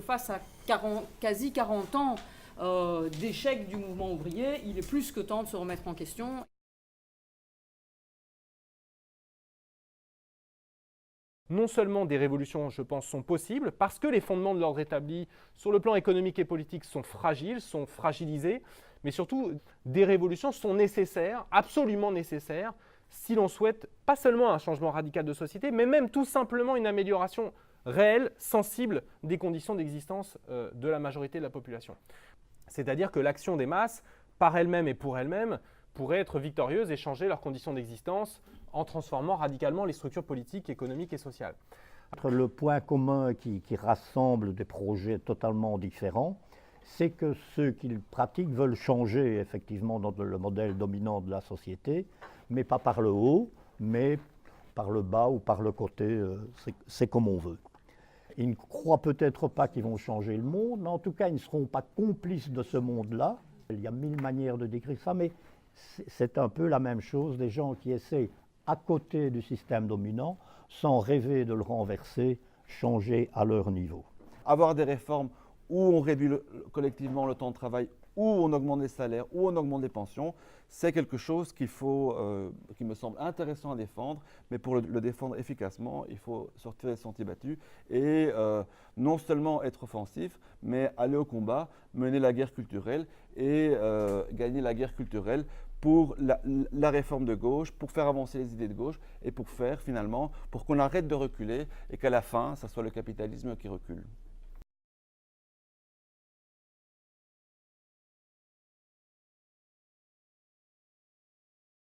Face à quasi 40 ans d'échec du mouvement ouvrier, il est plus que temps de se remettre en question. Non seulement des révolutions, je pense, sont possibles, parce que les fondements de l'ordre établi sur le plan économique et politique sont fragiles, sont fragilisés, mais surtout des révolutions sont nécessaires, absolument nécessaires, si l'on souhaite pas seulement un changement radical de société, mais même tout simplement une amélioration réelle, sensible des conditions d'existence de la majorité de la population. C'est-à-dire que l'action des masses, par elle-même et pour elle-même, pourrait être victorieuse et changer leurs conditions d'existence en transformant radicalement les structures politiques, économiques et sociales. Le point commun qui rassemble des projets totalement différents, c'est que ceux qui le pratiquent veulent changer effectivement dans le modèle dominant de la société, mais pas par le haut, mais par le bas ou par le côté, c'est comme on veut. Ils ne croient peut-être pas qu'ils vont changer le monde, mais en tout cas, ils ne seront pas complices de ce monde-là. Il y a mille manières de décrire ça, mais c'est un peu la même chose, des gens qui essaient, à côté du système dominant, sans rêver de le renverser, changer à leur niveau. Avoir des réformes où on réduit collectivement le temps de travail, où on augmente les salaires, où on augmente les pensions, c'est quelque chose qui me semble intéressant à défendre, mais pour le défendre efficacement, il faut sortir des sentiers battus et non seulement être offensif, mais aller au combat, mener la guerre culturelle et gagner la guerre culturelle pour la réforme de gauche, pour faire avancer les idées de gauche et pour qu'on arrête de reculer et qu'à la fin, ce soit le capitalisme qui recule.